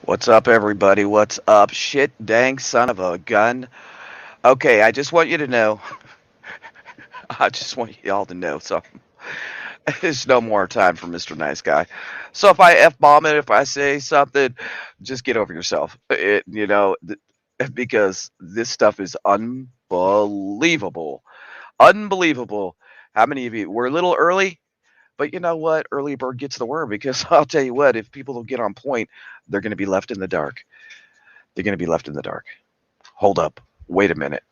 What's up, everybody? What's up? Shit dang son of a gun. Okay, I just want you to know. I just want y'all to know. So, there's no more time for Mr. Nice Guy. So, if I F bomb it, if I say something, just get over yourself. Because this stuff is unbelievable. Unbelievable. How many of you? We're a little early, but you know what? Early bird gets the worm because I'll tell you what, if people don't get on point, they're going to be left in the dark. They're going to be left in the dark. Hold up. Wait a minute.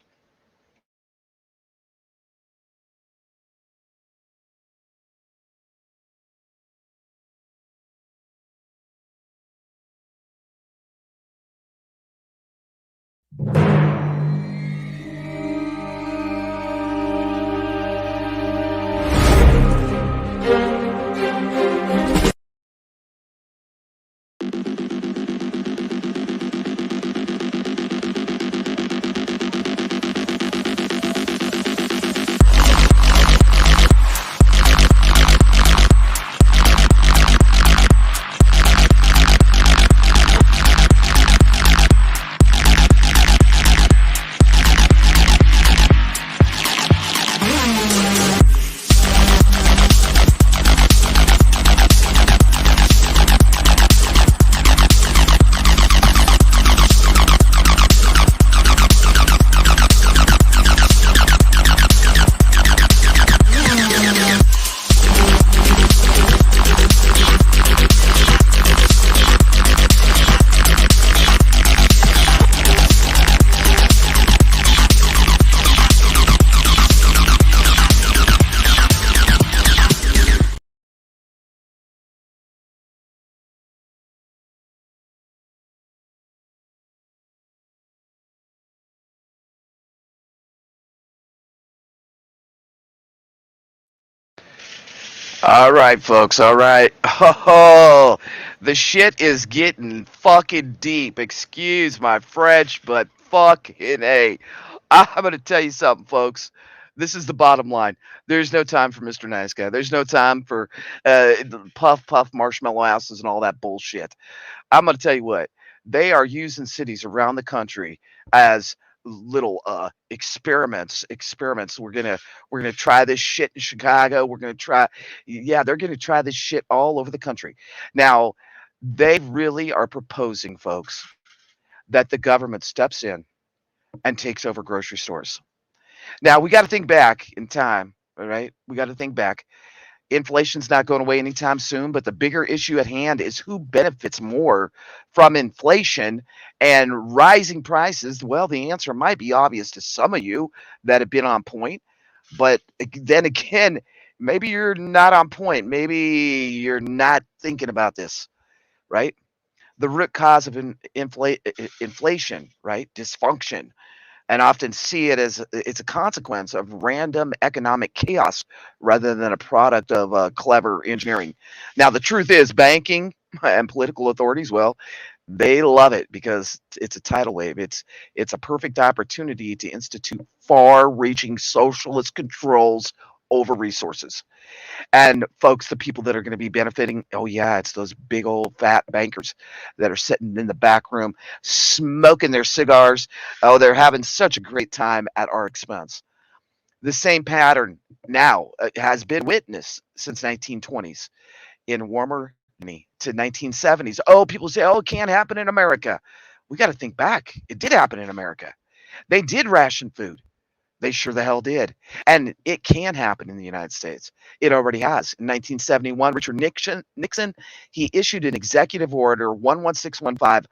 All right, folks. All right. Oh, the shit is getting fucking deep. Excuse my French, but fucking A. I'm going to tell you something, folks. This is the bottom line. There's no time for Mr. Nice Guy. There's no time for puff puff marshmallow houses and all that bullshit. I'm going to tell you what. They are using cities around the country as little experiments. We're gonna try this shit in Chicago. We're gonna try, yeah, they're gonna try this shit all over the country. Now, they really are proposing, folks, that the government steps in and takes over grocery stores. Now, we got to think back in time, all right? We got to think back. Inflation's not going away anytime soon, but the bigger issue at hand is who benefits more from inflation and rising prices. Well, the answer might be obvious to some of you that have been on point, but then again, maybe you're not on point. Maybe you're not thinking about this, right? The root cause of inflation, right? Dysfunction, and often see it as it's a consequence of random economic chaos rather than a product of clever engineering. Now, the truth is, banking and political authorities, well, they love it because it's a tidal wave. It's a perfect opportunity to institute far-reaching socialist controls over resources. And folks, the people that are going to be benefiting, oh yeah, it's those big old fat bankers that are sitting in the back room smoking their cigars. Oh, they're having such a great time at our expense. The same pattern now has been witnessed since 1920s in warmer to 1970s. Oh, people say, oh, it can't happen in America. We got to think back. It did happen in America. They did ration food. They sure the hell did. And it can happen in the United States. It already has. In 1971, Richard Nixon, he issued an executive order 11615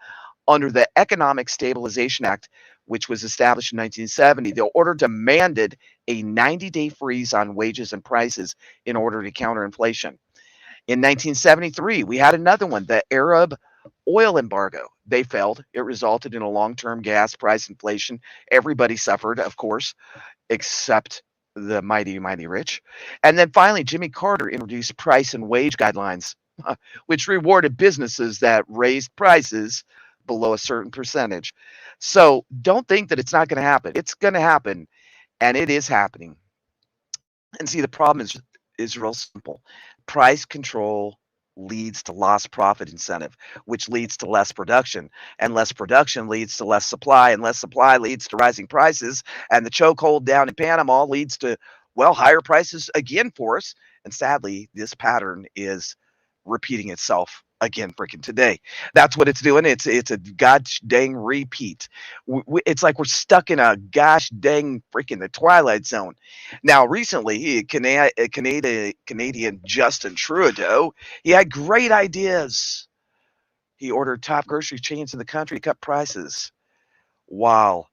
under the Economic Stabilization Act, which was established in 1970. The order demanded a 90-day freeze on wages and prices in order to counter inflation. In 1973, we had another one, the Arab oil embargo. They failed. It resulted in a long term gas price inflation. Everybody suffered, of course, except the mighty, mighty rich. And then finally, Jimmy Carter introduced price and wage guidelines, which rewarded businesses that raised prices below a certain percentage. So don't think that it's not going to happen. It's going to happen, and it is happening. And see, the problem is real simple. Price control leads to lost profit incentive, which leads to less production, and less production leads to less supply, and less supply leads to rising prices, and the chokehold down in Panama leads to, well, higher prices again for us. And sadly, this pattern is repeating itself again freaking today. That's what it's doing. It's a gosh dang repeat. It's like we're stuck in a gosh dang freaking the twilight zone. Now, recently, Canadian Justin Trudeau, he had great ideas. He ordered top grocery chains in the country to cut prices while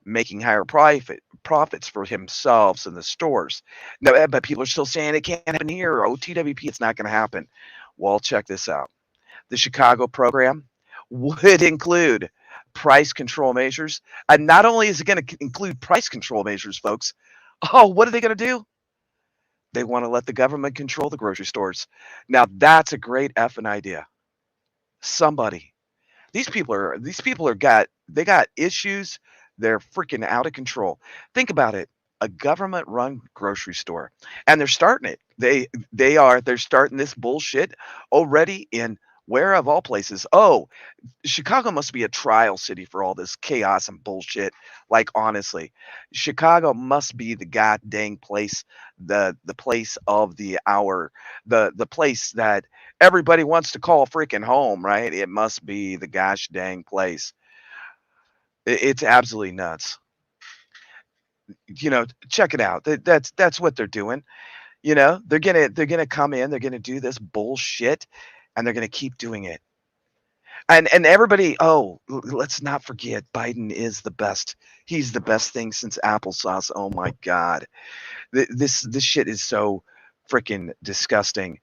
making higher profits for himself and the stores. No, but people are still saying it can't happen here. OTWP, it's not going to happen. Well, check this out. The Chicago program would include price control measures. And not only is it going to include price control measures, folks, oh, what are they going to do? They want to let the government control the grocery stores. Now, that's a great effing idea. Somebody. These people are got issues. They're freaking out of control. Think about it. A government run grocery store. And they're starting it. They're starting this bullshit already in where of all places? Oh, Chicago must be a trial city for all this chaos and bullshit. Like honestly, Chicago must be the god dang place, the place of the hour, the place that everybody wants to call freaking home, right? It must be the gosh dang place. It's absolutely nuts. Check it out. That's what they're doing. They're gonna come in, they're gonna do this bullshit, and they're gonna keep doing it. And everybody, oh, let's not forget Biden is the best. He's the best thing since applesauce. Oh my God. This shit is so freaking disgusting.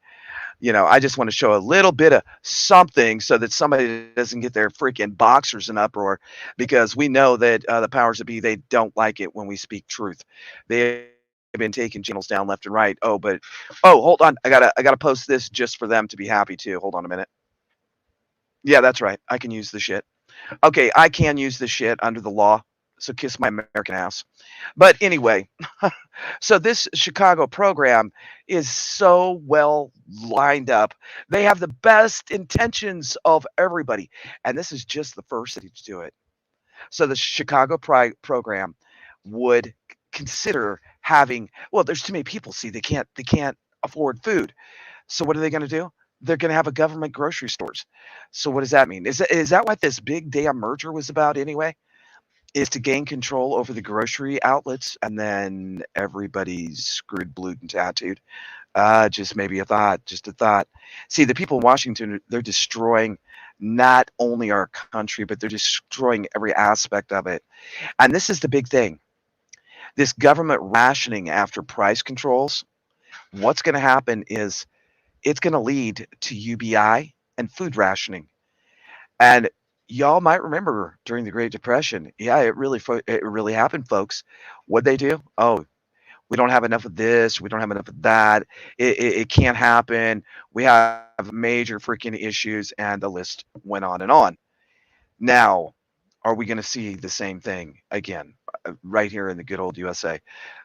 I just want to show a little bit of something so that somebody doesn't get their freaking boxers in uproar, because we know that the powers that be, they don't like it when we speak truth. They have been taking channels down left and right. Oh, hold on. I gotta post this just for them to be happy too. Hold on a minute. Yeah, that's right. I can use the shit. Okay, I can use this shit under the law, so kiss my American ass. But anyway, so this Chicago program is so well lined up. They have the best intentions of everybody, and this is just the first city to do it. So the Chicago program would consider having, well, there's too many people. See, they can't afford food. So what are they going to do? They're going to have a government grocery stores. So what does that mean? Is that what this big damn merger was about anyway? Is to gain control over the grocery outlets, and then everybody's screwed, blued, and tattooed. Just maybe a thought, just a thought. See, the people in Washington, they're destroying not only our country, but they're destroying every aspect of it. And this is the big thing. This government rationing after price controls, what's going to happen is it's going to lead to UBI and food rationing. And y'all might remember during the Great Depression, yeah, it really happened, folks. What'd they do? Oh, we don't have enough of this. We don't have enough of that. It can't happen. We have major freaking issues, and the list went on and on. Now, are we going to see the same thing again, right here in the good old USA?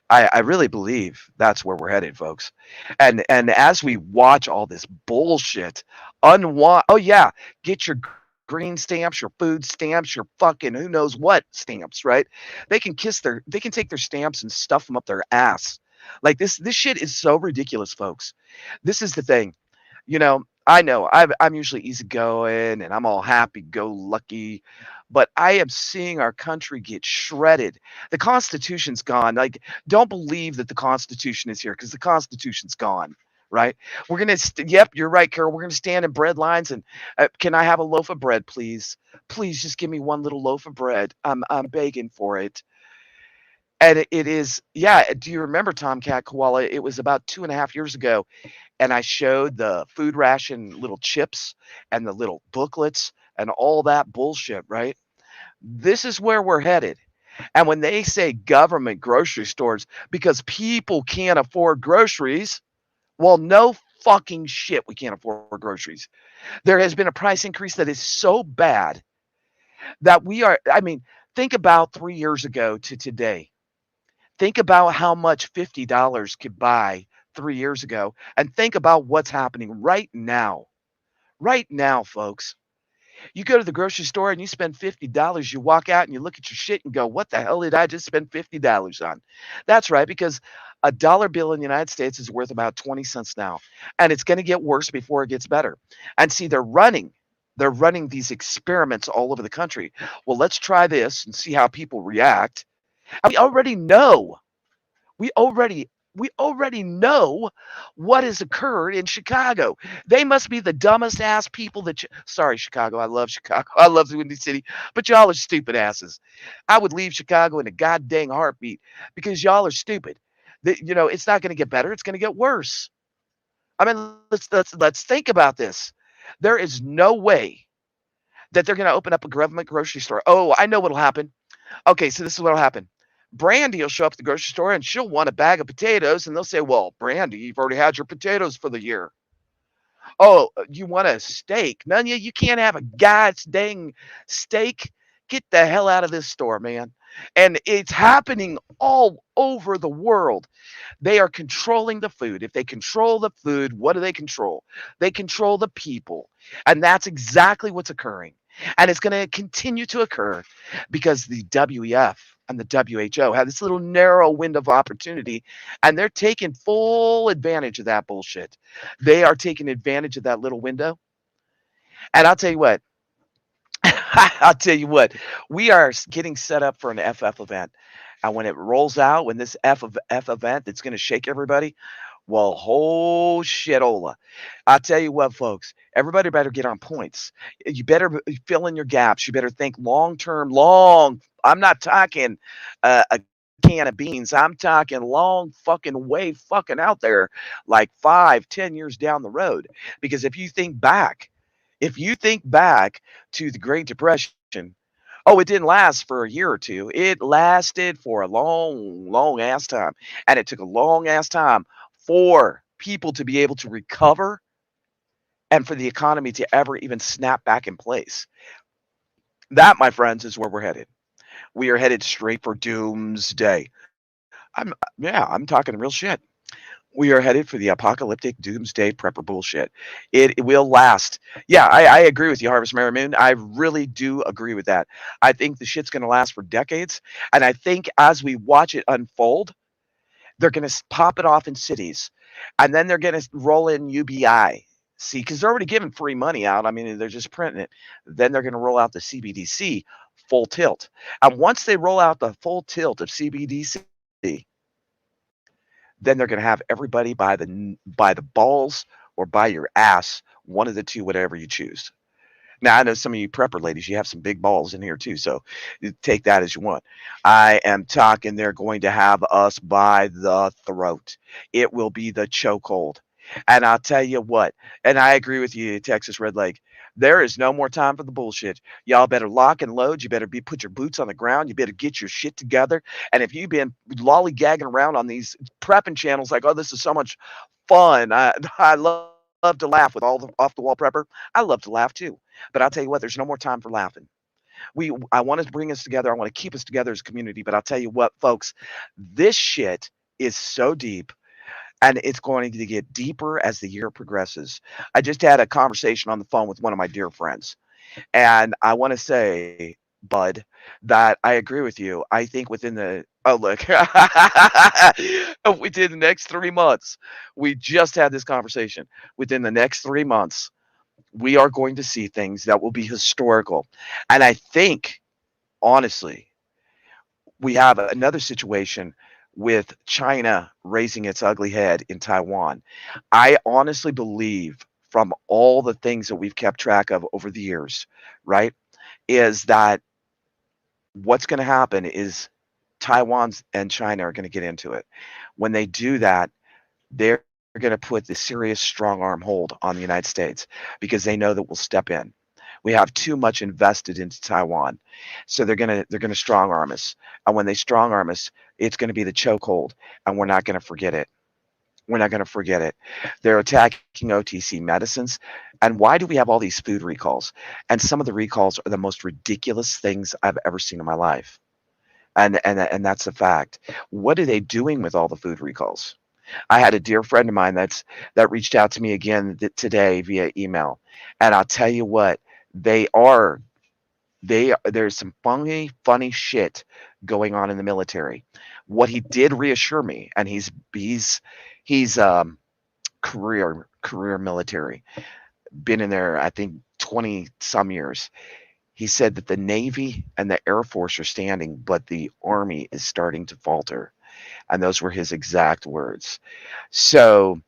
I really believe that's where we're headed, folks. And as we watch all this bullshit unwind, oh yeah, get your green stamps, your food stamps, your fucking who knows what stamps, right? They can take their stamps and stuff them up their ass. Like this shit is so ridiculous, folks. This is the thing. I know I'm usually easygoing and I'm all happy go lucky, but I am seeing our country get shredded. The Constitution's gone. Like, don't believe that the Constitution is here, because the Constitution's gone. Right? Yep, you're right, Carol. We're gonna stand in bread lines and can I have a loaf of bread, please? Please just give me one little loaf of bread. I'm begging for it. And it is, yeah. Do you remember Tomcat Koala? It was about 2.5 years ago, and I showed the food ration little chips and the little booklets and all that bullshit, right? This is where we're headed. And when they say government grocery stores because people can't afford groceries, well, no fucking shit, we can't afford groceries. There has been a price increase that is so bad that I mean, think about 3 years ago to today. Think about how much $50 could buy 3 years ago, and think about what's happening right now. Right now, folks, you go to the grocery store and you spend $50, you walk out and you look at your shit and go, "What the hell did I just spend $50 on?" That's right, because a dollar bill in the United States is worth about 20 cents now, and it's gonna get worse before it gets better. And see, they're running these experiments all over the country. Well, let's try this and see how people react. And we already know what has occurred in Chicago. They must be the dumbest ass people that sorry, Chicago. I love Chicago. I love the Windy City, but y'all are stupid asses. I would leave Chicago in a goddamn heartbeat because y'all are stupid. It's not going to get better. It's going to get worse. I mean, let's think about this. There is no way that they're going to open up a government grocery store. Oh, I know what'll happen. Okay, so this is what'll happen. Brandy will show up at the grocery store and she'll want a bag of potatoes, and they'll say, "Well, Brandy, you've already had your potatoes for the year." Oh, you want a steak? None of you can't have a guy's dang steak. Get the hell out of this store, man. And it's happening all over the world. They are controlling the food. If they control the food, what do they control? They control the people. And that's exactly what's occurring. And it's going to continue to occur because the WEF and the WHO have this little narrow window of opportunity, and they're taking full advantage of that bullshit. They are taking advantage of that little window. And I'll tell you what, I'll tell you what, we are getting set up for an FF event. And when it rolls out, when this F event that's going to shake everybody, well, whole shitola. I'll tell you what, folks, everybody better get on points. You better fill in your gaps. You better think long term, long. I'm not talking a can of beans. I'm talking long fucking way fucking out there, like 5, 10 years down the road. Because if you think back to the Great Depression, oh, it didn't last for a year or two. It lasted for a long, long ass time. And it took a long ass time for people to be able to recover and for the economy to ever even snap back in place. That, my friends, is where we're headed. We are headed straight for doomsday. Yeah, I'm talking real shit. We are headed for the apocalyptic doomsday prepper bullshit. It will last. Yeah, I agree with you, Harvest Mary Moon. I really do agree with that. I think the shit's going to last for decades. And I think as we watch it unfold, they're going to pop it off in cities. And then they're going to roll in UBI. See, because they're already giving free money out. I mean, they're just printing it. Then they're going to roll out the CBDC full tilt. And once they roll out the full tilt of CBDC, then they're going to have everybody by the balls or by your ass, one of the two, whatever you choose. Now I know some of you prepper ladies, you have some big balls in here too, so you take that as you want. I am talking they're going to have us by the throat. It will be the chokehold. And I'll tell you what, and I agree with you, Texas Red Leg. There is no more time for the bullshit. Y'all better lock and load. You better be put your boots on the ground. You better get your shit together. And if you've been lollygagging around on these prepping channels like, oh, this is so much fun. I love to laugh with all the off the wall prepper. I love to laugh too. But I'll tell you what, there's no more time for laughing. I want to bring us together. I want to keep us together as a community. But I'll tell you what, folks, this shit is so deep, and it's going to get deeper as the year progresses. I just had a conversation on the phone with one of my dear friends, and I want to say, Bud, that I agree with you. I think within the oh look, within the next 3 months, we just had this conversation. Within the next 3 months, we are going to see things that will be historical, and I think honestly we have another situation with China raising its ugly head in Taiwan. I honestly believe from all the things that we've kept track of over the years, right, is that what's going to happen is Taiwan's and China are going to get into it. When they do that, they're going to put the serious strong arm hold on the United States because they know that we'll step in. We have too much invested into Taiwan, so they're gonna strong arm us. And when they strong arm us, it's going to be the chokehold, and we're not going to forget it. We're not going to forget it. They're attacking OTC medicines. And why do we have all these food recalls? And some of the recalls are the most ridiculous things I've ever seen in my life. And that's a fact. What are they doing with all the food recalls? I had a dear friend of mine that reached out to me again today via email, and I'll tell you what, they are there's some funny shit going on in the military. What he did reassure me, and he's career military, been in there I think 20 some years. He said that the Navy and the Air Force are standing, but the Army is starting to falter. And those were his exact words. So,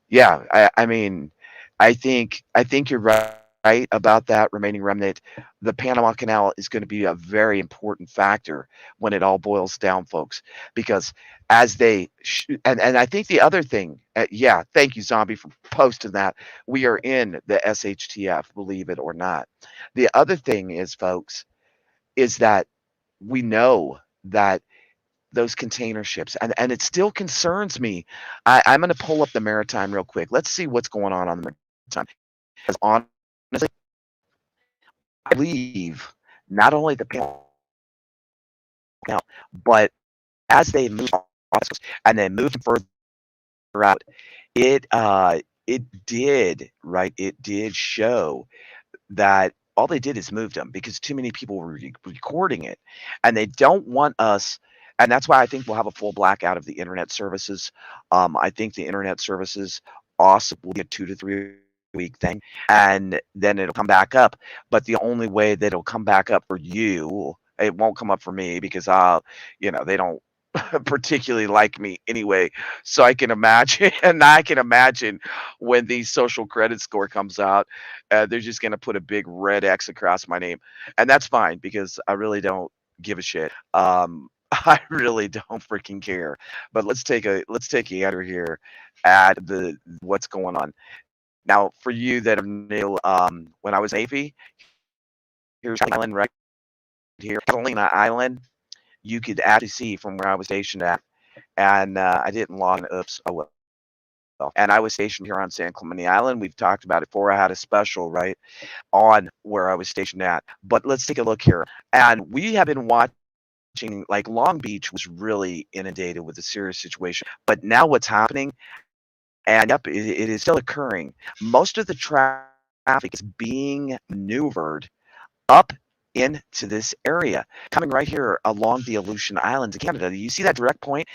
yeah, I mean, I think you're right about that remaining remnant. The Panama Canal is going to be a very important factor when it all boils down, folks, because as and I think the other thing, yeah, thank you, Zombie, for posting that. We are in the SHTF, believe it or not. The other thing is, folks, is that we know that those container ships, and it still concerns me. I'm going to pull up the Maritime real quick. Let's see what's going on the Maritime. Because honestly, I believe not only the panel count, but as they move and then move further out, it did, right. It did show that all they did is moved them because too many people were recording it, and they don't want us. And that's why I think we'll have a full blackout of the internet services. I think the internet services also will be a 2 to 3 week thing, and then it'll come back up. But the only way that it'll come back up for you, it won't come up for me because they don't particularly like me anyway. So I can imagine, and I can imagine when the social credit score comes out, they're just going to put a big red X across my name. And that's fine because I really don't give a shit. I really don't freaking care. But let's take a gander here at the what's going on. Now, for you that are new, when I was Navy, here's Island right here, Catalina Island. You could actually see from where I was stationed at, and I didn't log in. Oops. Oh well. And I was stationed here on San Clemente Island. We've talked about it before. I had a special right on where I was stationed at. But let's take a look here. And we have been watching, like Long Beach was really inundated with a serious situation. But now what's happening, and yep, it is still occurring. Most of the traffic is being maneuvered up into this area, coming right here along the Aleutian Islands of Canada. Do you see that direct point?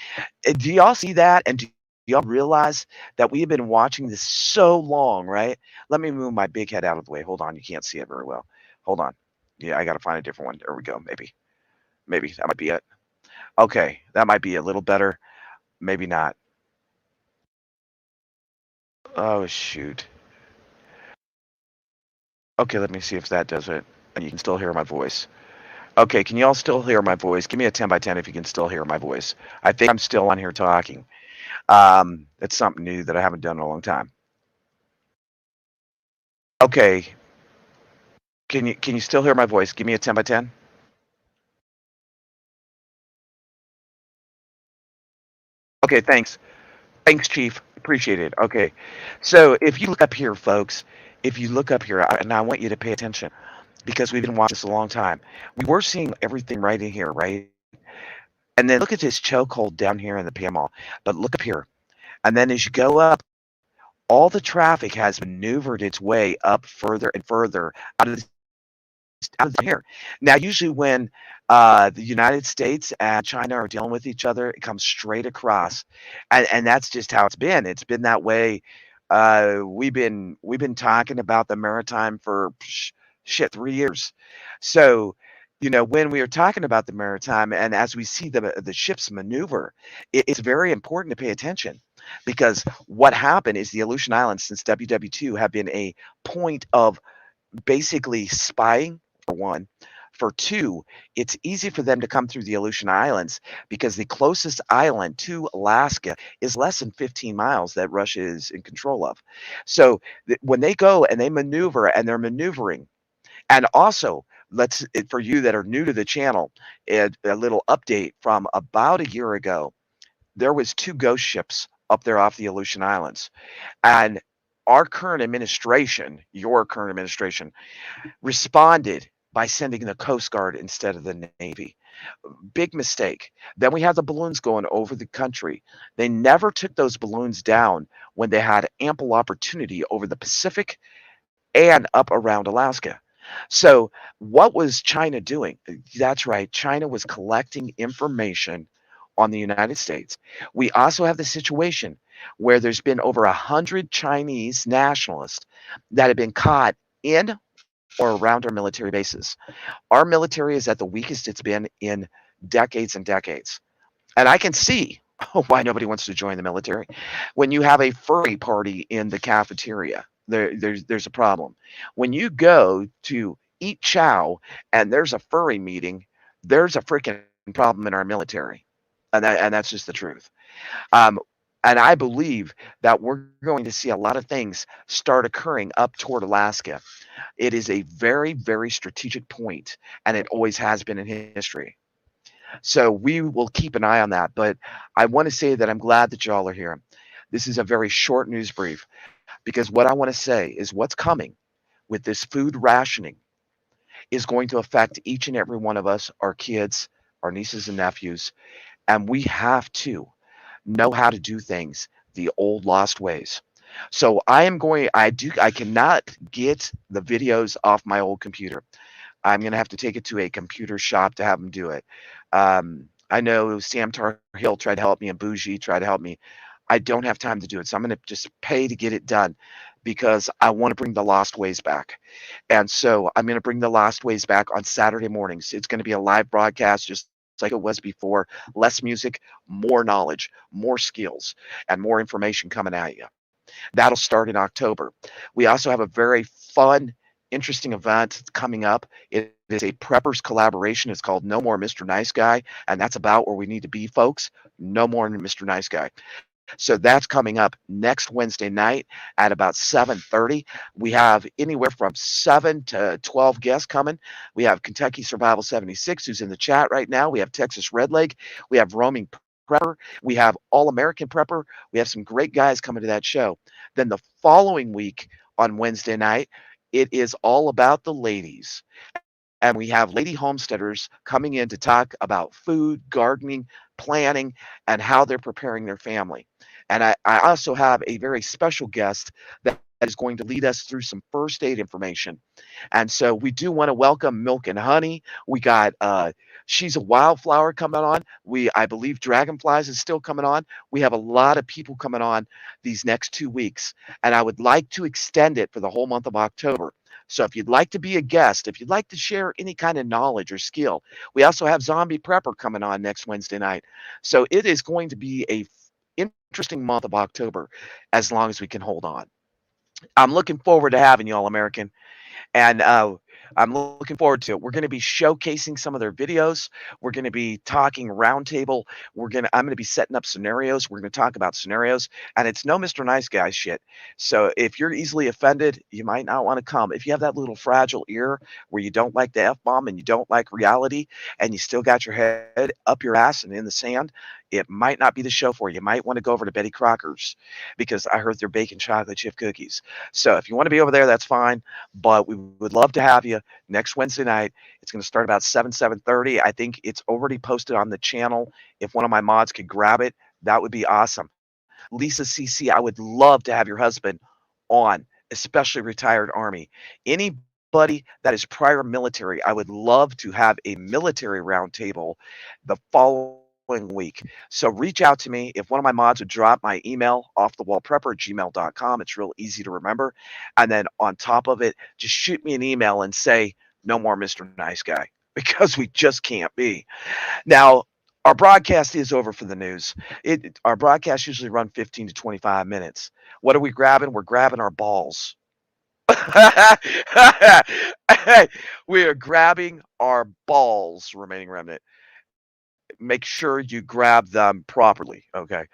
Do y'all see that? And do y'all realize that we have been watching this so long, right? Let me move my big head out of the way. Hold on. You can't see it very well. Hold on. Yeah, I got to find a different one. There we go. Maybe that might be it. Okay. That might be a little better. Maybe not. Oh, shoot. Okay. Let me see if that does it. And you can still hear my voice. Okay. Can you all still hear my voice? Give me a 10 by 10 if you can still hear my voice. I think I'm still on here talking. It's something new that I haven't done in a long time. Okay. Can you still hear my voice? Give me a 10 by 10. Okay, thanks. Thanks, Chief. Appreciate it. Okay. So if you look up here, folks, if you look up here, and I want you to pay attention because we've been watching this a long time. We were seeing everything right in here, right? And then look at this chokehold down here in the Panama. But look up here. And then as you go up, all the traffic has maneuvered its way up further and further out of here. Now, usually when the United States and China are dealing with each other, it comes straight across, and that's just how it's been. It's been that way. We've been talking about the maritime for shit 3 years. So, when we are talking about the maritime, and as we see the ships maneuver, it's very important to pay attention because what happened is the Aleutian Islands since WW2 have been a point of basically spying for one. For two, it's easy for them to come through the Aleutian Islands because the closest island to Alaska is less than 15 miles that Russia is in control of. So when they go and they maneuver and they're maneuvering, and also for you that are new to the channel, a little update from about a year ago, there was two ghost ships up there off the Aleutian Islands, and our current administration, your current administration, responded by sending the Coast Guard instead of the Navy. Big mistake. Then we had the balloons going over the country. They never took those balloons down when they had ample opportunity over the Pacific and up around Alaska. So, what was China doing? That's right. China was collecting information on the United States. We also have the situation where there's been over 100 Chinese nationalists that have been caught in or around our military bases. Our military is at the weakest it's been in decades and decades. And I can see why nobody wants to join the military. When you have a furry party in the cafeteria, there's a problem. When you go to eat chow and there's a furry meeting, there's a freaking problem in our military. And that's just the truth. Um, and I believe that we're going to see a lot of things start occurring up toward Alaska. It is a very, very strategic point, and it always has been in history. So we will keep an eye on that. But I want to say that I'm glad that y'all are here. This is a very short news brief because what I want to say is what's coming with this food rationing is going to affect each and every one of us, our kids, our nieces and nephews, and we have to know how to do things the old lost ways. So I cannot get the videos off my old computer. I'm gonna have to take it to a computer shop to have them do it. I know Sam Tar Hill tried to help me and Bougie tried to help me. I don't have time to do it, so I'm gonna just pay to get it done because I want to bring the lost ways back. And so I'm gonna bring the lost ways back on Saturday mornings. It's gonna be a live broadcast just like it was before. Less music, more knowledge, more skills, and more information coming at you. That'll start in October. We also have a very fun, interesting event coming up. It is a preppers collaboration. It's called No More Mr. Nice Guy, and that's about where we need to be, folks. No more Mr. Nice Guy. So that's coming up next Wednesday night at about 7:30. We have anywhere from 7 to 12 guests coming. We have Kentucky Survival 76 who's in the chat right now. We have Texas Red Leg. We have Roaming Prepper. We have All American Prepper. We have some great guys coming to that show. Then the following week on Wednesday night, it is all about the ladies. And we have lady homesteaders coming in to talk about food, gardening, planning, and how they're preparing their family. And I also have a very special guest that is going to lead us through some first aid information. And so we do want to welcome Milk and Honey. We got She's a Wildflower coming on. I believe Dragonflies is still coming on. We have a lot of people coming on these next 2 weeks. And I would like to extend it for the whole month of October. So if you'd like to be a guest, if you'd like to share any kind of knowledge or skill, we also have Zombie Prepper coming on next Wednesday night. So it is going to be a interesting month of October as long as we can hold on. I'm looking forward to having you all, American. And I'm looking forward to it. We're going to be showcasing some of their videos. We're going to be talking roundtable. I'm going to be setting up scenarios. We're going to talk about scenarios, and it's no Mr. Nice Guy shit. So if you're easily offended, you might not want to come. If you have that little fragile ear where you don't like the F bomb and you don't like reality, and you still got your head up your ass and in the sand, it might not be the show for you. You might want to go over to Betty Crocker's because I heard they're baking chocolate chip cookies. So if you want to be over there, that's fine. But we would love to have you next Wednesday night. It's going to start about 7:30. I think it's already posted on the channel. If one of my mods could grab it, that would be awesome. Lisa CC, I would love to have your husband on, especially retired Army. Anybody that is prior military, I would love to have a military roundtable the following week. So reach out to me. If one of my mods would drop my email, offthewallprepper@gmail.com. It's real easy to remember. And then on top of it, just shoot me an email and say, no more Mr. Nice Guy, because we just can't be. Now, our broadcast is over for the news. Our broadcasts usually run 15 to 25 minutes. What are we grabbing? We're grabbing our balls. We are grabbing our balls, remaining remnant. Make sure you grab them properly, okay?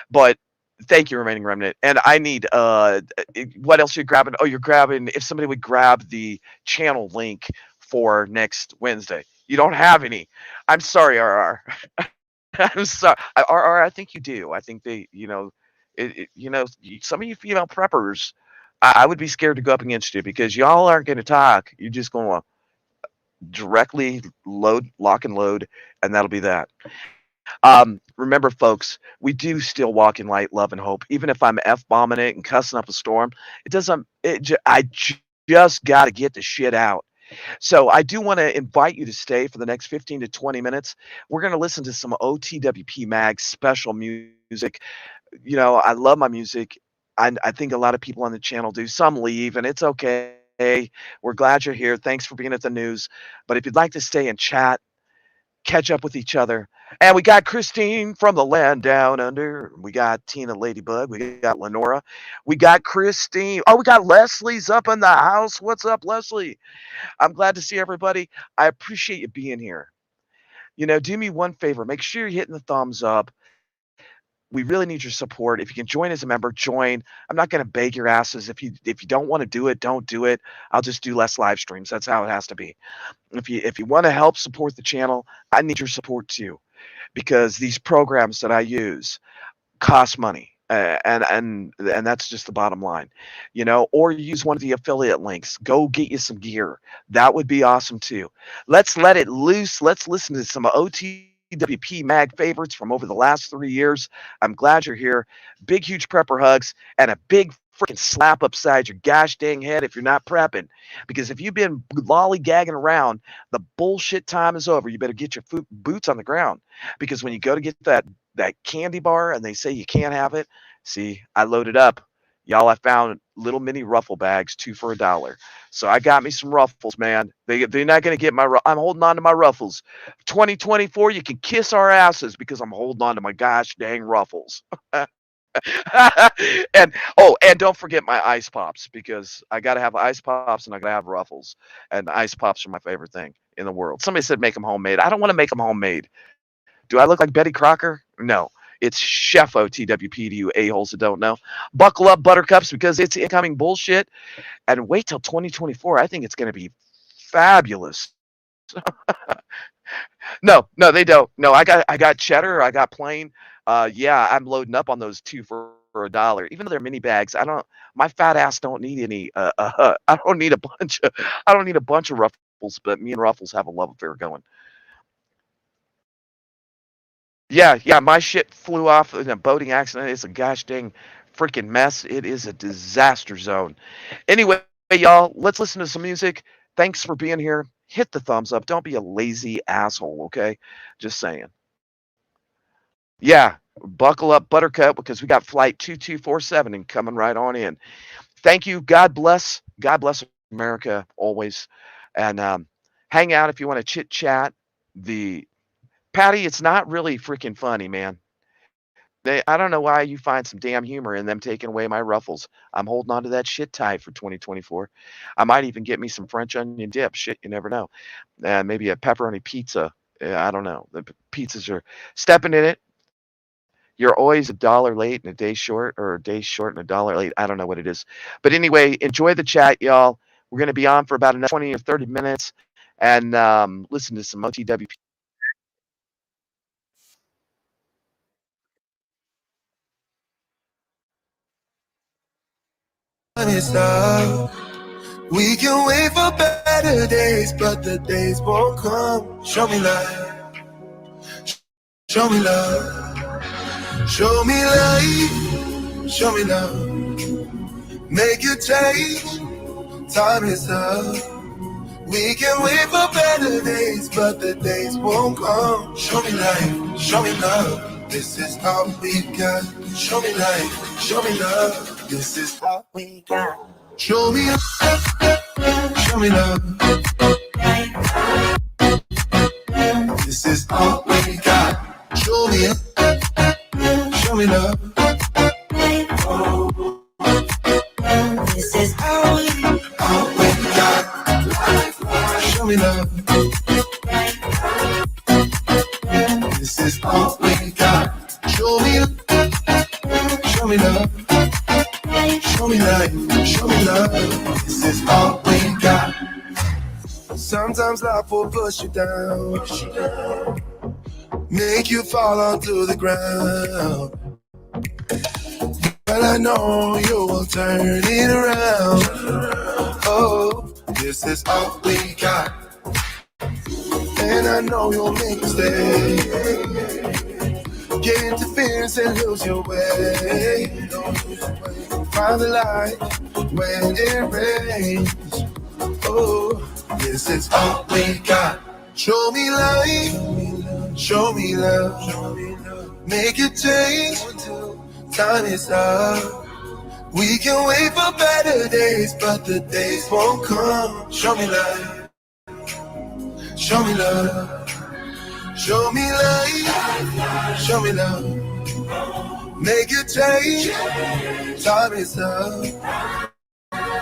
But thank you, remaining remnant. And I need what else are you grabbing? Oh, you're grabbing if somebody would grab the channel link for next Wednesday. You don't have any. I'm sorry, RR. I'm sorry. RR, I think you do. I think some of you female preppers, I would be scared to go up against you because y'all aren't going to talk. You're just going to directly lock and load, and that'll be that. Remember, folks, we do still walk in light, love, and hope. Even if I'm f-bombing it and cussing up a storm, it doesn't. Just got to get the shit out. So I do want to invite you to stay for the next 15 to 20 minutes. We're going to listen to some OTWP Mag special music. You know, I love my music. I think a lot of people on the channel do. Some leave, and it's okay. We're glad you're here. Thanks for being at the news. But if you'd like to stay and chat, catch up with each other. And we got Christine from the land down under. We got Tina Ladybug. We got Lenora. We got Christine. Oh, we got Leslie's up in the house. What's up, Leslie? I'm glad to see everybody. I appreciate you being here. You know, do me one favor. Make sure you're hitting the thumbs up. We really need your support. If you can join as a member, join. I'm not going to beg your asses. If you don't want to do it, don't do it. I'll just do less live streams. That's how it has to be. If you want to help support the channel, I need your support too, because these programs that I use cost money. And that's just the bottom line, you know, or use one of the affiliate links. Go get you some gear. That would be awesome too. Let's let it loose. Let's listen to some OTWP Mag favorites from over the last 3 years. I'm glad you're here. Big, huge prepper hugs and a big freaking slap upside your gosh dang head if you're not prepping. Because if you've been lollygagging around, the bullshit time is over. You better get your boots on the ground. Because when you go to get that candy bar and they say you can't have it, see, I loaded up. Y'all, I found little mini ruffle bags, 2 for $1. So I got me some ruffles, man. They're not going to get I'm holding on to my ruffles. 2024, you can kiss our asses because I'm holding on to my gosh dang ruffles. and don't forget my ice pops, because I gotta have ice pops and I gotta have ruffles, and ice pops are my favorite thing in the world. Somebody said make them homemade. I don't want to make them homemade. Do I look like Betty Crocker? No, it's Chef OTWP to you a-holes that don't know. Buckle up, buttercups, because it's incoming bullshit, and wait till 2024. I think it's going to be fabulous. No, they don't. No, I got cheddar. I got plain. Yeah, I'm loading up on those 2 for $1. Even though they're mini bags, my fat ass don't need any. I don't need a bunch of ruffles. But me and ruffles have a love affair going. Yeah, my shit flew off in a boating accident. It's a gosh dang freaking mess. It is a disaster zone. Anyway, y'all, let's listen to some music. Thanks for being here. Hit the thumbs up. Don't be a lazy asshole, okay? Just saying. Yeah, buckle up, Buttercup, because we got flight 2247 and coming right on in. Thank you. God bless. God bless America always. And hang out if you want to chit chat. Patty, it's not really freaking funny, man. I don't know why you find some damn humor in them taking away my ruffles. I'm holding on to that shit tight for 2024. I might even get me some French onion dip. Shit, you never know. And maybe a pepperoni pizza. I don't know. The pizzas are stepping in it. You're always $1 late and a day short, or a day short and $1 late. I don't know what it is. But anyway, enjoy the chat, y'all. We're going to be on for about another 20 or 30 minutes and listen to some OTWP. We can wait for better days, but the days won't come. Show me love. Show me love. Show me life. Show me love. Make it change. Time is up. We can wait for better days, but the days won't come. Show me life. Show me love. This is all we got. Show me life. Show me love. This is all we got. Show me love. Show me love. This is all we got. Show me love. Show me love. This is all we got. Show me love. This is all we got. Show me love. Show me love. Show me life, show me love. This is all we got. Sometimes life will push you down, make you fall onto the ground. But I know you will turn it around. Oh, this is all we got. and I know you'll make a stay. Get interference and lose your way. Find the light when it rains. Oh, this is all we got. Show me light, show me love. Make a change, time is up. We can wait for better days, but the days won't come. Show me light, show me love. Show me light, show me love. Make a change, time is up.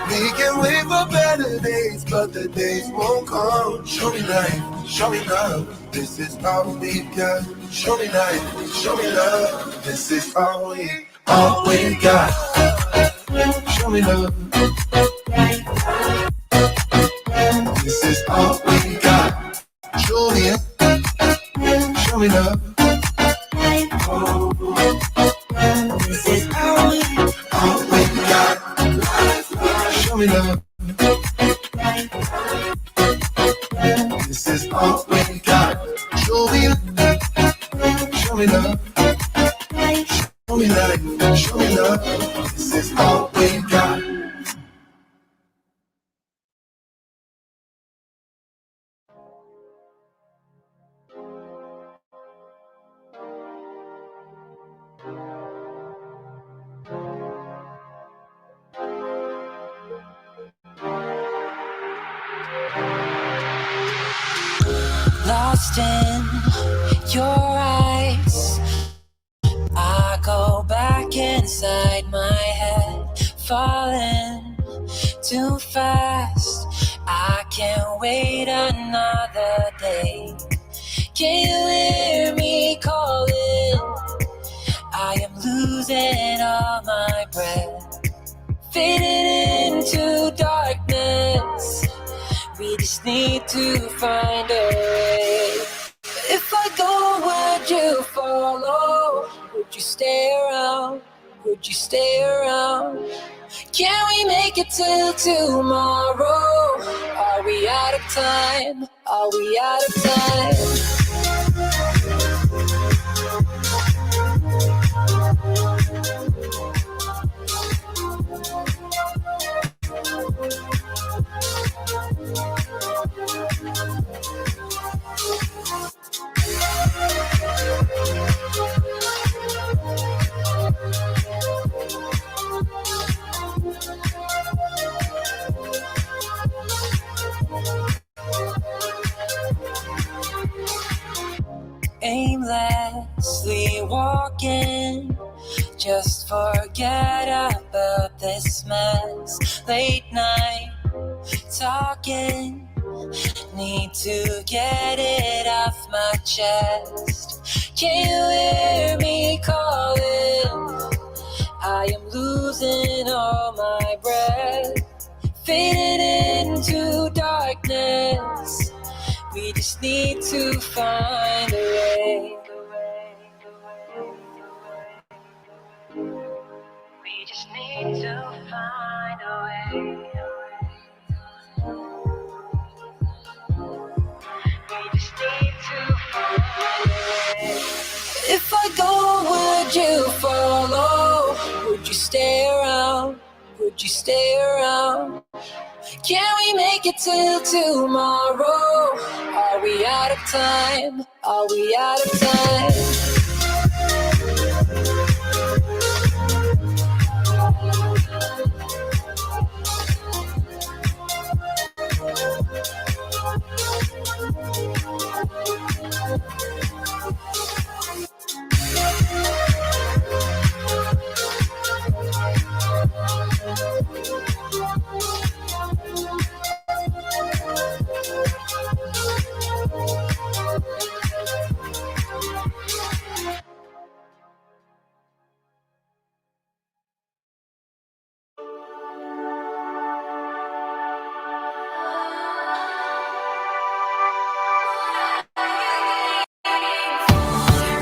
We can wait for better days, but the days won't come. Show me light, show me love. This is all we got. Show me light, show me love. This is all we got. Show me love. This is all we got. Show me it. Show me love. This is all we got. Show me love. This is all we got. Show me love. Show me love. Show me light. Show me love. This is all we got. Lost in your eyes, I go back inside my head, falling too fast. I can't wait another day. Can you hear me calling? I am losing all my breath, fading into darkness. We just need to find a way. If I go, would you follow? Would you stay around? Would you stay around? Can we make it till tomorrow? Are we out of time? Are we out of time? Aimlessly walking, just forget about this mess. Late night talking, need to get it off my chest. Can you hear me calling? I am losing all my breath, fading into darkness. We just need to find a way. We just need to find a way. We just need to find a way. If I go, would you follow? Would you stay around? Would you stay around? Can we make it till tomorrow? Are we out of time? Are we out of time?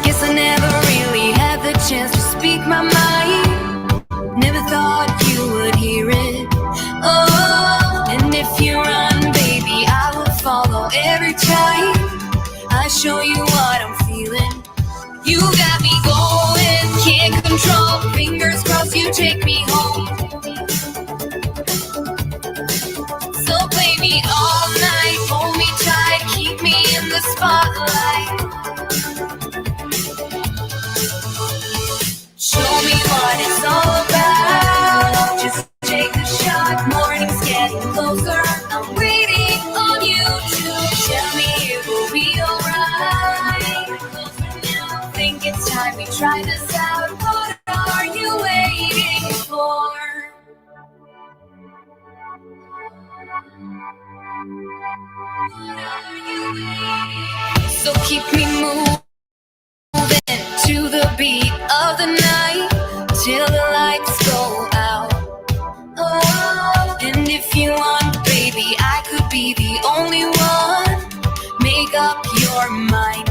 Guess I never really had the chance to speak my mind. Never thought you would hear it. Oh, and if you run, baby, I will follow every time. show you what I'm feeling. You got me going, can't control. Fingers crossed you take me home. So play me all night, hold me tight, keep me in the spotlight. Show me what it's all about. Just take a shot, morning's getting closer. I'm waiting on you to tell me it will be alright. Now think it's time we try this out. What are you waiting for? So keep me moving to the beat of the night till the lights go out. Oh, and if you want, baby, I could be the only one. Make up your mind.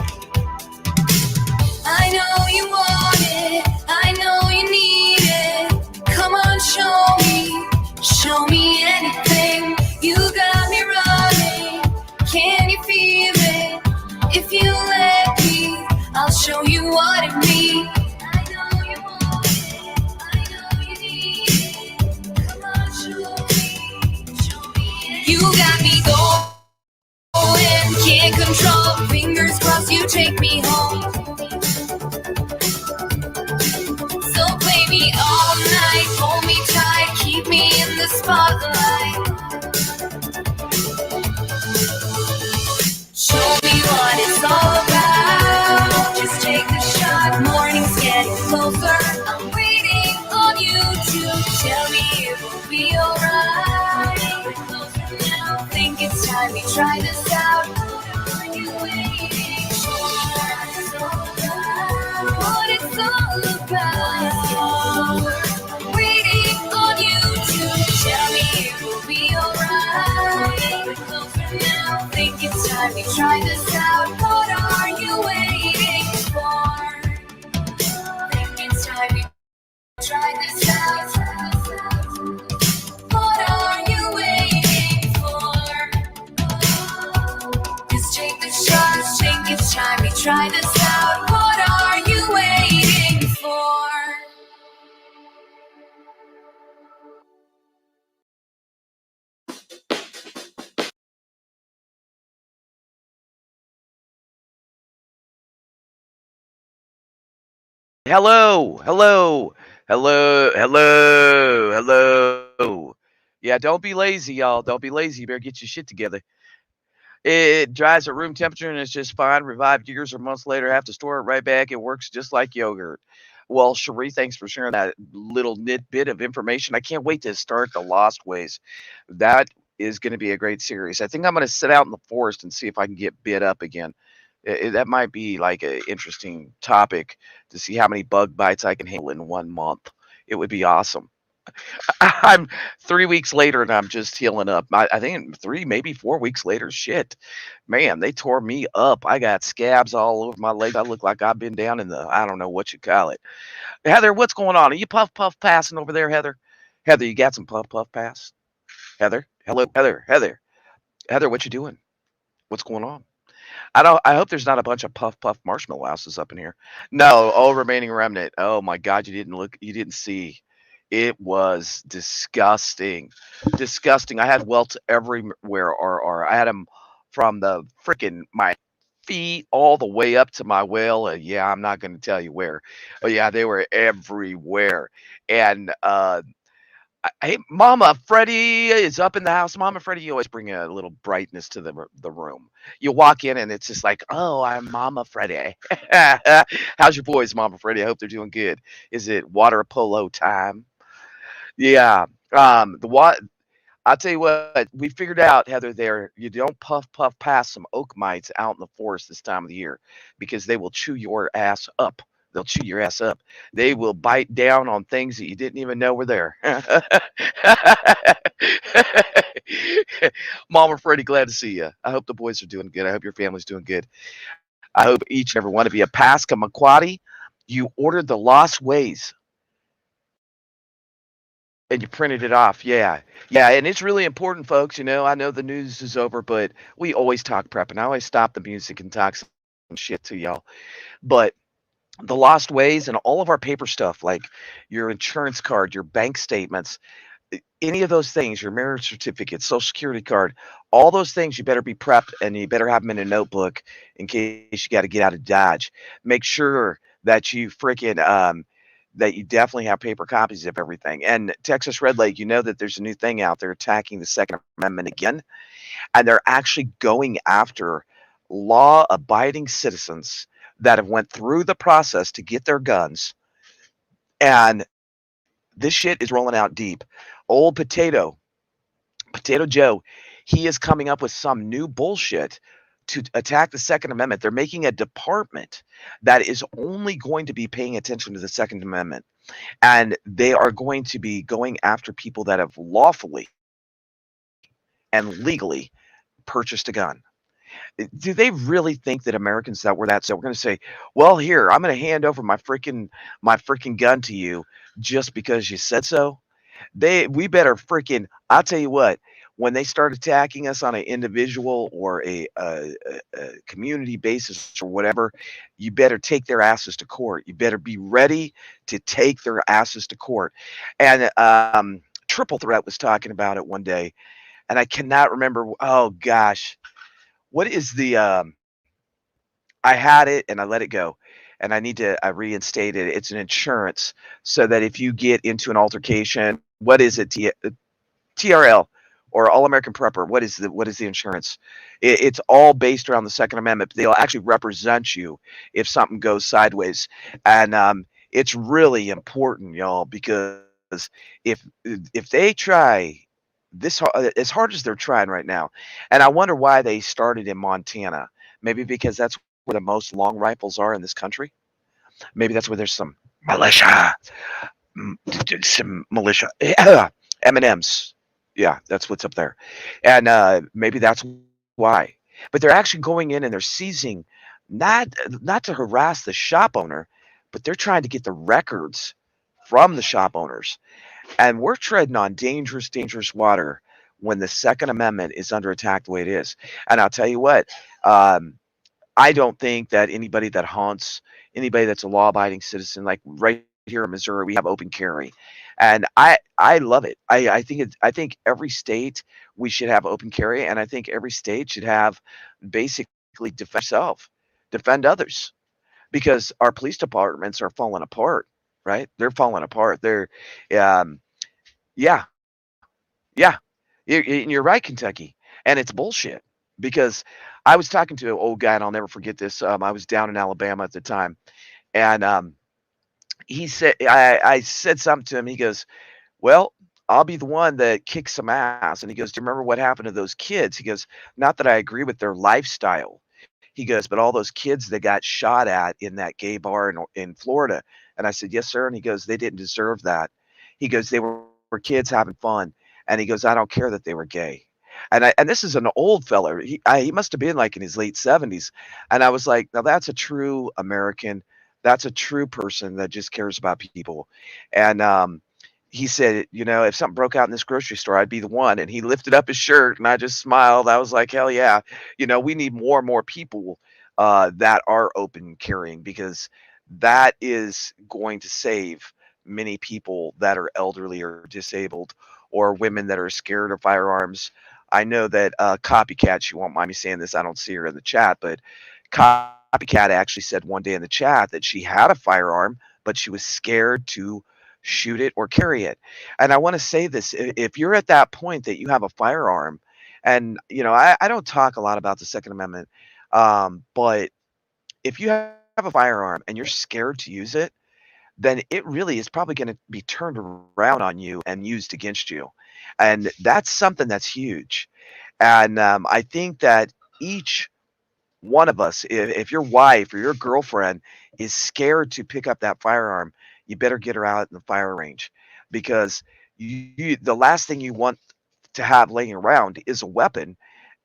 I know you want it, I know you need it. Come on, show me anything. You got me running, can you feel it? If you let me, I'll show you what it means. I know you want it, I know you need it. Come on, show me anything. You got me going, can't control. Fingers crossed you take me home. So play me all night, hold me tight, keep me in the spotlight. Show me what it's all about. Just take a shot, morning's getting closer. I'm waiting on you to tell me it will be alright. Now think it's time we try this out. What are you waiting for? What it's all about. Waiting on you to tell me it will be alright. Now think it's time we try this out. What are you waiting for? Think it's time we try this out. What are you waiting for? Just take the shot, think it's time we try this out. What are you waiting for? Hello, hello, hello, hello, hello. Yeah, don't be lazy, y'all. Don't be lazy. You better get your shit together. It dries at room temperature and it's just fine. Revived years or months later, have to store it right back. It works just like yogurt. Well, Cherie, thanks for sharing that little bit of information. I can't wait to start The Lost Ways. That is going to be a great series. I think I'm going to sit out in the forest and see if I can get bit up again. That might be like an interesting topic to see how many bug bites I can handle in 1 month. It would be awesome. I'm 3 weeks later and I'm just healing up. I think 3, maybe 4 weeks later. Shit, man, they tore me up. I got scabs all over my leg. I look like I've been down in the, I don't know what you call it. Heather, what's going on? Are you puff passing over there, Heather? Heather, you got some puff pass? Heather, hello, Heather, what you doing? What's going on? I don't. I hope there's not a bunch of puff marshmallow houses up in here. No, oh, remaining remnant. Oh my God, you didn't look. You didn't see. It was disgusting, disgusting. I had welts everywhere. Or I had them from the freaking my feet all the way up to my well. Yeah, I'm not going to tell you where, but yeah, they were everywhere. And hey, Mama Freddie is up in the house. Mama Freddie, you always bring a little brightness to the room. You walk in and it's just like, oh, I'm Mama Freddie. How's your boys, Mama Freddie? I hope they're doing good. Is it water polo time? Yeah. The what? I'll tell you what, we figured out, Heather, there, you don't puff past some oak mites out in the forest this time of the year because they will chew your ass up. They'll chew your ass up. They will bite down on things that you didn't even know were there. Mama Freddie, glad to see you. I hope the boys are doing good. I hope your family's doing good. I hope each and every one of you, Pasca McQuaddy, you ordered The Lost Ways and you printed it off. Yeah. Yeah. And it's really important, folks. You know, I know the news is over, but we always talk prep and I always stop the music and talk shit to y'all. But the lost ways and all of our paper stuff, like your insurance card, your bank statements, any of those things, your marriage certificate, social security card, all those things, you better be prepped and you better have them in a notebook in case you got to get out of Dodge. Make sure that you freaking that you definitely have paper copies of everything. And Texas Red Lake, you know that there's a new thing out there attacking the Second Amendment again, and they're actually going after law-abiding citizens that have went through the process to get their guns, and this shit is rolling out deep. Old Potato Joe, he is coming up with some new bullshit to attack the Second Amendment. They're making a department that is only going to be paying attention to the Second Amendment. And they are going to be going after people that have lawfully and legally purchased a gun. Do they really think that Americans that were that so we're going to say, well, here, I'm going to hand over my freaking gun to you just because you said so? We better freaking, I'll tell you what, when they start attacking us on an individual or a community basis or whatever, you better take their asses to court. You better be ready to take their asses to court. And Triple Threat was talking about it one day, and I cannot remember. Oh gosh, what is the? I had it and I let it go, and I reinstate it. It's an insurance so that if you get into an altercation, what is it? TRL or All American Prepper. What is the insurance? It's all based around the Second Amendment. They'll actually represent you if something goes sideways, and it's really important, y'all, because if if they try as hard as they're trying right now, and I wonder why they started in Montana. Maybe because that's where the most long rifles are in this country. Maybe that's where there's some militia, some militia, M&Ms. Yeah, that's what's up there, and maybe that's why. But they're actually going in and they're seizing, not not to harass the shop owner, but they're trying to get the records from the shop owners, and we're treading on dangerous, dangerous water when the Second Amendment is under attack the way it is. And I'll tell you what, um, I don't think that anybody that's a law-abiding citizen, like right here in Missouri, we have open carry, and I love it. I think every state we should have open carry, and I think every state should have basically defend yourself, defend others, because our police departments are falling apart. Right? They're falling apart. Um, yeah, yeah. And you're right, Kentucky, and it's bullshit because I was talking to an old guy, and I'll never forget this. I was down in Alabama at the time, and I said something to him. He goes, "Well, I'll be the one that kicks some ass." And he goes, "Do you remember what happened to those kids?" He goes, "Not that I agree with their lifestyle." He goes, "But all those kids that got shot at in that gay bar in Florida." And I said, "Yes, sir." And he goes, "They didn't deserve that." He goes, "They were kids having fun." And he goes, "I don't care that they were gay." And this is an old feller. He must have been like in his late 70s. And I was like, now that's a true American. That's a true person that just cares about people. And he said, if something broke out in this grocery store, I'd be the one. And he lifted up his shirt, and I just smiled. I was like, hell yeah. We need more and more people that are open carrying, because that is going to save many people that are elderly or disabled, or women that are scared of firearms. I know that Copycat, she won't mind me saying this, I don't see her in the chat, but Copycat actually said one day in the chat that she had a firearm, but she was scared to shoot it or carry it. And I want to say this: if you're at that point that you have a firearm, and I don't talk a lot about the Second Amendment, but if you have a firearm and you're scared to use it, then it really is probably going to be turned around on you and used against you. And that's something that's huge. And I think that each one of us, if your wife or your girlfriend is scared to pick up that firearm, you better get her out in the fire range, because the last thing you want to have laying around is a weapon,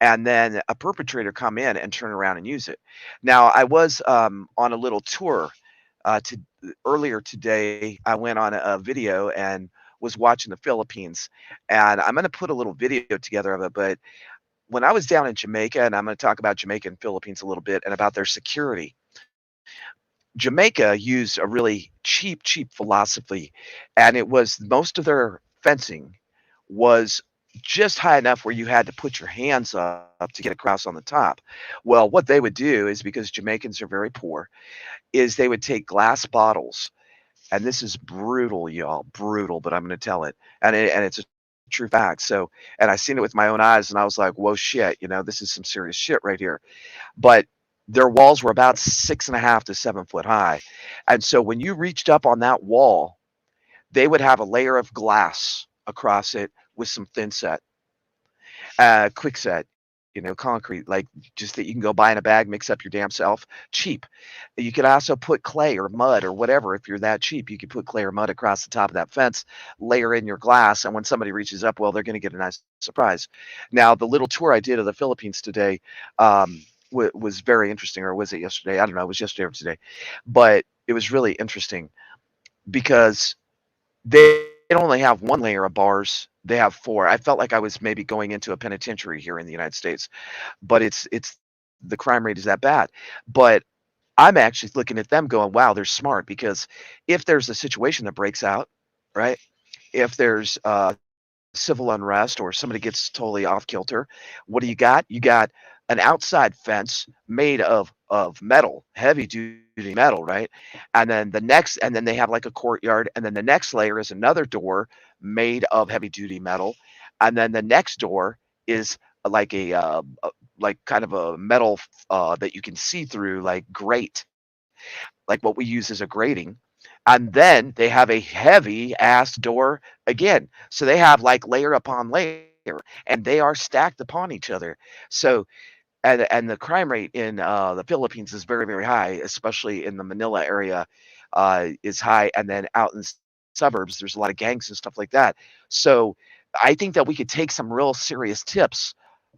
and then a perpetrator come in and turn around and use it. Now, I was on a little tour to earlier today. I went on a video and was watching the Philippines, and I'm going to put a little video together of it. But when I was down in Jamaica, and I'm going to talk about Jamaica and Philippines a little bit and about their security. Jamaica used a really cheap philosophy, and it was most of their fencing was just high enough where you had to put your hands up to get across on the top. Well, what they would do is, because Jamaicans are very poor, is they would take glass bottles, and this is brutal, y'all, brutal, but I'm going to tell it, and it's a true fact. So, and I seen it with my own eyes, and I was like, whoa, shit, this is some serious shit right here. But their walls were about 6.5 to 7 foot high. And so when you reached up on that wall, they would have a layer of glass across it with some thin set, quick set, concrete, like just that you can go buy in a bag, mix up your damn self, cheap. You could also put clay or mud or whatever. If you're that cheap, you could put clay or mud across the top of that fence, layer in your glass, and when somebody reaches up, well, they're going to get a nice surprise. Now, the little tour I did of the Philippines today, was very interesting, or was it yesterday? I don't know. It was yesterday or today, but it was really interesting because they don't only have one layer of bars; they have four. I felt like I was maybe going into a penitentiary here in the United States, but it's the crime rate is that bad. But I'm actually looking at them going, wow, they're smart, because if there's a situation that breaks out, right? If there's civil unrest or somebody gets totally off kilter, what do you got? You got an outside fence made of metal, heavy duty metal, right? And then they have like a courtyard, and then the next layer is another door made of heavy duty metal, and then the next door is like like kind of a metal that you can see through, like grate, like what we use as a grating. And then they have a heavy ass door again. So they have like layer upon layer, and they are stacked upon each other. So, and the crime rate in the Philippines is very, very high, especially in the Manila area, is high. And then out in suburbs, there's a lot of gangs and stuff like that. So I think that we could take some real serious tips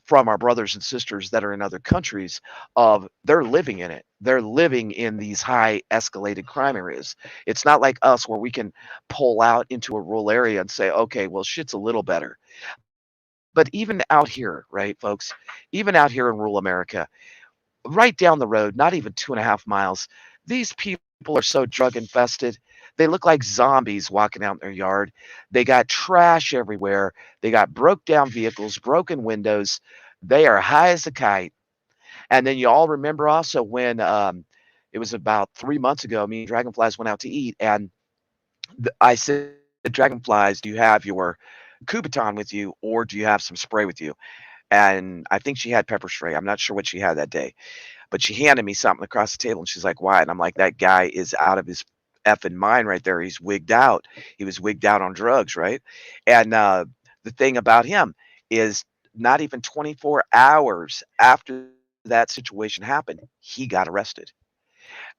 from our brothers and sisters that are in other countries, of they're living in it. They're living in these high escalated crime areas. It's not like us where we can pull out into a rural area and say, okay, well, shit's a little better. But even out here, right, folks, even out here in rural America, right down the road, not even 2.5 miles, these people are so drug infested. They look like zombies walking out in their yard. They got trash everywhere. They got broke down vehicles, broken windows. They are high as a kite. And then you all remember also when it was about 3 months ago, me and Dragonflies went out to eat, and I said, Dragonflies, do you have your Kubaton with you, or do you have some spray with you? And I think she had pepper spray. I'm not sure what she had that day, but she handed me something across the table, and she's like, "Why?" And I'm like, "That guy is out of his effing mind right there. He's wigged out. He was wigged out on drugs, right?" And the thing about him is, not even 24 hours after that situation happened, he got arrested.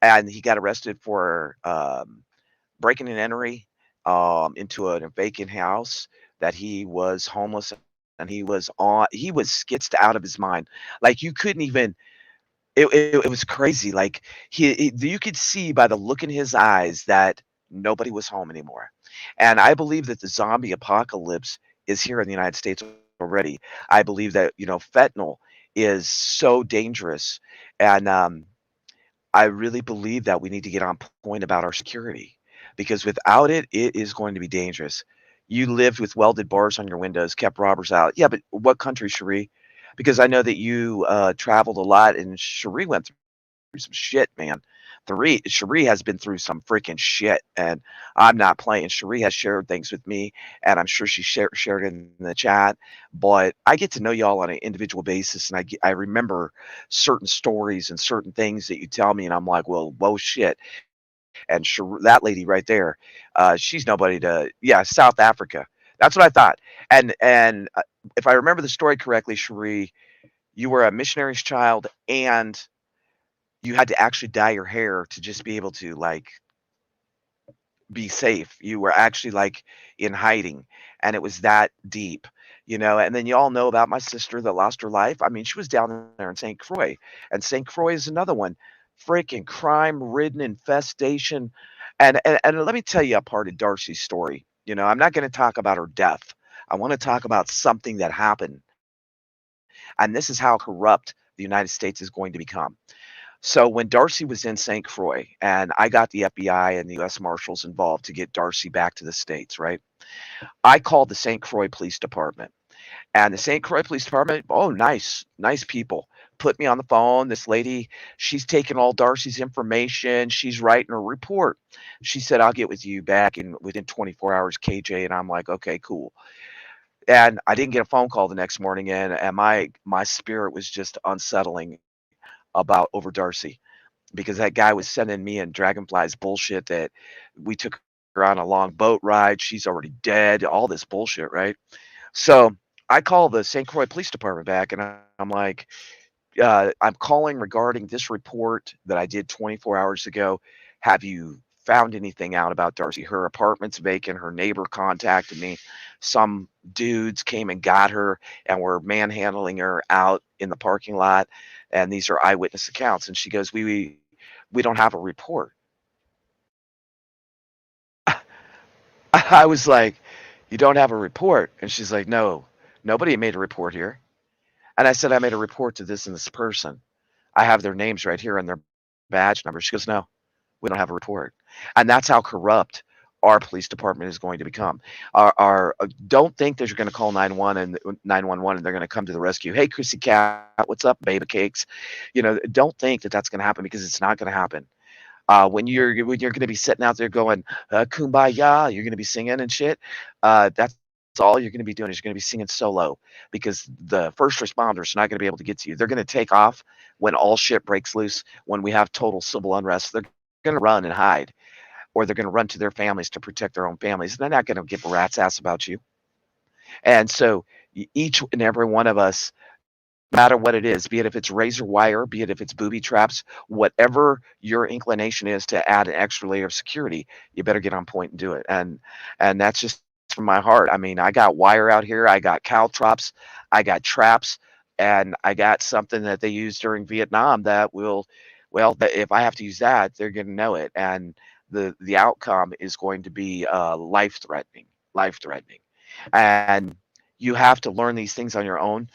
And he got arrested for breaking and entering into a vacant house, that he was homeless, and he was skitzed out of his mind. Like, you couldn't even, it was crazy. Like, you could see by the look in his eyes that nobody was home anymore. And I believe that the zombie apocalypse is here in the United States already. I believe that, fentanyl is so dangerous. And I really believe that we need to get on point about our security, because without it, it is going to be dangerous. You lived with welded bars on your windows, kept robbers out. Yeah, but what country, Cherie? Because I know that you traveled a lot, and Cherie went through some shit, man. Cherie has been through some freaking shit, and I'm not playing. Cherie has shared things with me, and I'm sure she shared it in the chat. But I get to know y'all on an individual basis, and I remember certain stories and certain things that you tell me, and I'm like, well, whoa, shit. And that lady right there, she's nobody to, yeah, South Africa. That's what I thought. And if I remember the story correctly, Cherie, you were a missionary's child, and you had to actually dye your hair to just be able to, like, be safe. You were actually, like, in hiding, and it was that deep, And then you all know about my sister that lost her life. I mean, she was down there in St. Croix, and St. Croix is another one. Freaking crime-ridden infestation. And let me tell you a part of Darcy's story. I'm not going to talk about her death. I want to talk about something that happened. And this is how corrupt the United States is going to become. So when Darcy was in St. Croix, and I got the FBI and the U.S. Marshals involved to get Darcy back to the States, right? I called the St. Croix Police Department. And the St. Croix Police Department, oh, nice people. Put me on the phone. This lady, she's taking all Darcy's information. She's writing a report. She said, I'll get with you back in within 24 hours, KJ. And I'm like, okay, cool. And I didn't get a phone call the next morning, and my spirit was just unsettling about over Darcy, because that guy was sending me and Dragonfly's bullshit that we took her on a long boat ride. She's already dead. All this bullshit, right? So I call the St. Croix Police Department back, and I'm like, I'm calling regarding this report that I did 24 hours ago. Have you found anything out about Darcy? Her apartment's vacant. Her neighbor contacted me. Some dudes came and got her and were manhandling her out in the parking lot. And these are eyewitness accounts. And she goes, we don't have a report. I was like, you don't have a report? And she's like, no, nobody made a report here. And I said, I made a report to this and this person. I have their names right here and their badge number. She goes, no, we don't have a report. And that's how corrupt our police department is going to become. Don't think that you're going to call 911 and they're going to come to the rescue. Hey, Chrissy Cat, what's up, baby cakes? Don't think that that's going to happen, because it's not going to happen. When you're going to be sitting out there going kumbaya, you're going to be singing and shit. That's all you're going to be doing, is you're going to be singing solo, because the first responders are not going to be able to get to you. They're going to take off when all shit breaks loose. When we have total civil unrest, they're going to run and hide, or they're going to run to their families to protect their own families. They're not going to give a rat's ass about you. And so each and every one of us, no matter what it is, be it if it's razor wire, be it if it's booby traps, whatever your inclination is to add an extra layer of security, you better get on point and do it. And that's just from my heart. I mean, I got wire out here, I got caltrops, I got traps, and I got something that they used during Vietnam that will, well, if I have to use that, they're going to know it. And the outcome is going to be life threatening. And you have to learn these things on your own.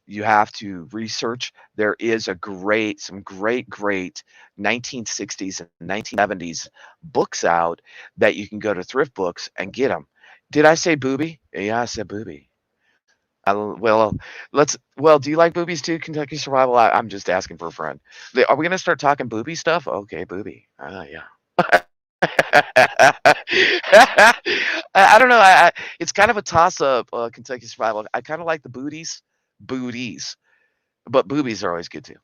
You have to research. There is some great 1960s and 1970s books out that you can go to thrift books and get them. Did I say booby? Yeah, I said booby. Do you like boobies too, Kentucky Survival? I'm just asking for a friend. Are we going to start talking booby stuff? Okay, booby. Yeah. I don't know. It's kind of a toss-up, Kentucky Survival. I kind of like the booties, but boobies are always good too.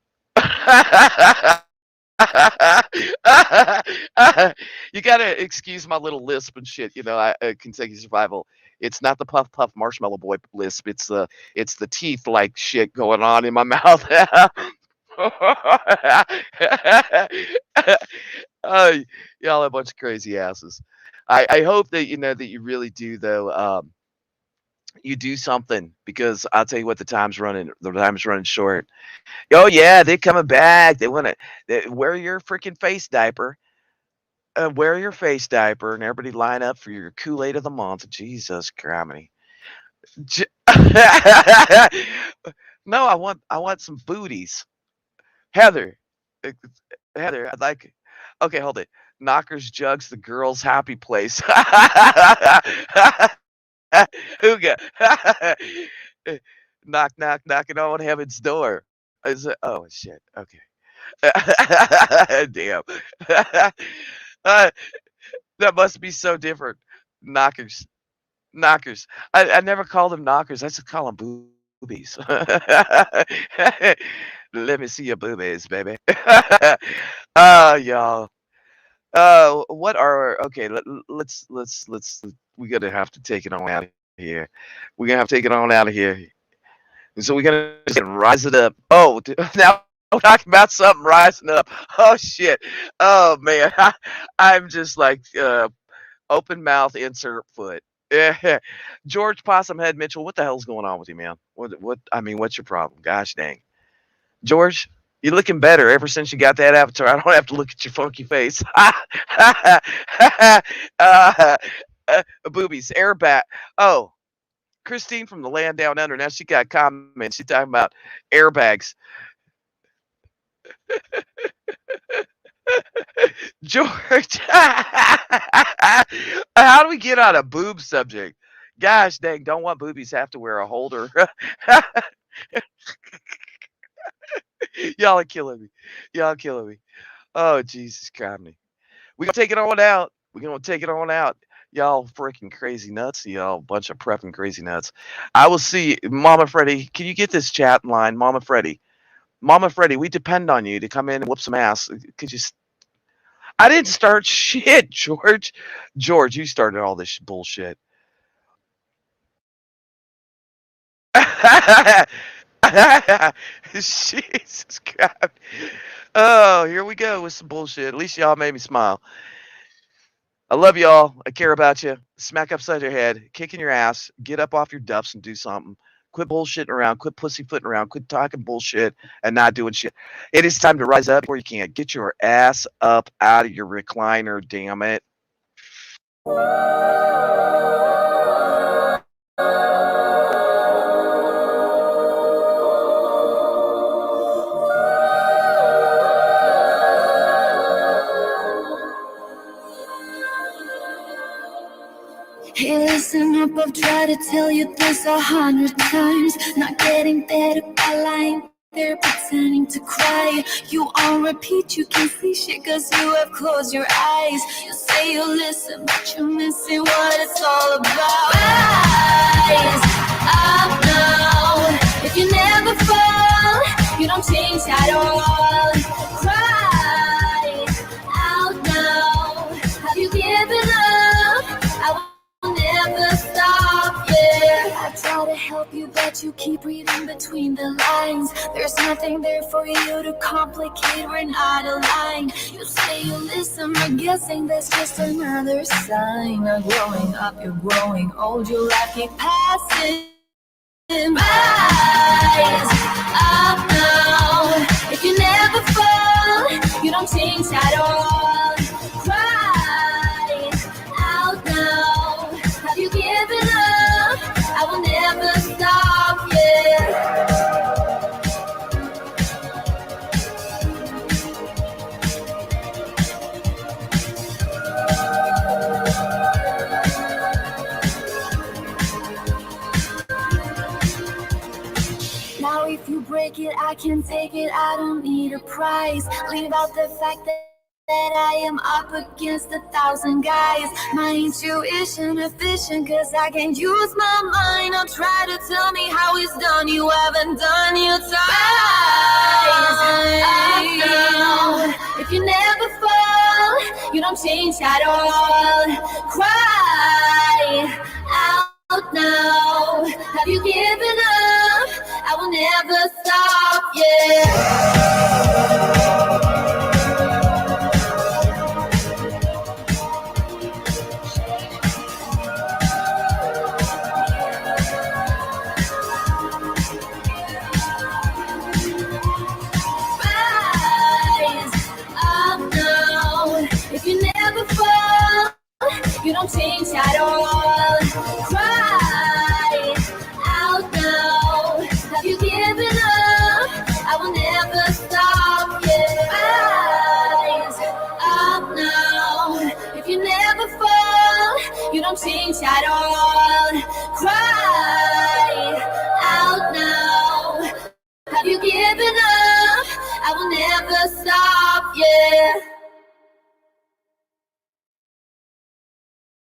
You gotta excuse my little lisp and shit. Kentucky Survival. It's not the puff puff marshmallow boy lisp. It's the teeth like shit going on in my mouth. Y'all are a bunch of crazy asses. I hope that that you really do, though. You do something, because I'll tell you what, the time's running short. Oh yeah, they're coming back. They want to wear your freaking face diaper. Wear your face diaper, and everybody line up for your Kool-Aid of the month. Jesus Christ. No, I want some booties. Heather, I'd like. Okay, hold it. Knockers, Jugs, the girls' happy place. Hooga. Knock, knock, knocking on heaven's door. Oh shit. Okay. Damn. That must be so different. Knockers. I never call them knockers. I just call them boobies. Let me see your boobies, baby. Y'all. What are okay? Let's. We're gonna have to take it on out of here. We're gonna have to take it on out of here. So we're gonna rise it up. Oh, now we're talking about something rising up. Oh shit. Oh man, I'm just like open mouth, insert foot. Yeah. George Possum Head Mitchell, what the hell's going on with you, man? What? I mean, what's your problem? Gosh dang, George. You're looking better ever since you got that avatar. I don't have to look at your funky face. Boobies, air bat. Oh, Christine from the land down under. Now she got comments. She's talking about airbags. George, how do we get on a boob subject? Gosh dang, don't want boobies have to wear a holder. Y'all are killing me. Y'all are killing me. Oh, Jesus Christ. We're going to take it on out. We're going to take it on out. Y'all freaking crazy nuts. Y'all bunch of prepping crazy nuts. I will see. Mama Freddie, can you get this chat line? Mama Freddie, we depend on you to come in and whoop some ass. Could you... I didn't start shit, George. George, you started all this bullshit. Jesus Christ. Oh, here we go with some bullshit. At least y'all made me smile. I love y'all. I care about you. Smack upside your head, kicking your ass, get up off your duffs and do something. Quit bullshitting around, quit pussyfooting around, quit talking bullshit and not doing shit. It is time to rise up before you can. Get your ass up out of your recliner, damn it. Hey, listen up, I've tried to tell you this 100 times. Not getting better by lying there pretending to cry. You on repeat, you can see shit cause you have closed your eyes. You say you listen, but you're missing what it's all about. Rise up now. If you never fall, you don't change at all. Cry out now. Have you given up? I will never stop, yeah. I try to help you, but you keep reading between the lines. There's nothing there for you to complicate, we're not aligned. You say you listen, but guessing that's just another sign of growing up, you're growing old, your life keep passing. Rise up now. If you never fall, you don't change at all. Cry out now. Have you given up? I will never stop, yeah. Now if you break it, I can take it, I don't need a prize. Leave out the fact that I am up against 1,000 guys. My intuition efficient cause I can't use my mind. Don't try to tell me how it's done, you haven't done your time. If you never fall, you don't change at all. Cry out now. Have you given up? I will never stop, yeah. You don't change at all. Cry out now. Have you given up? I will never stop, yeah. Rise up now. If you never fall, you don't change at all. Cry out now. Have you given up? I will never stop, yeah.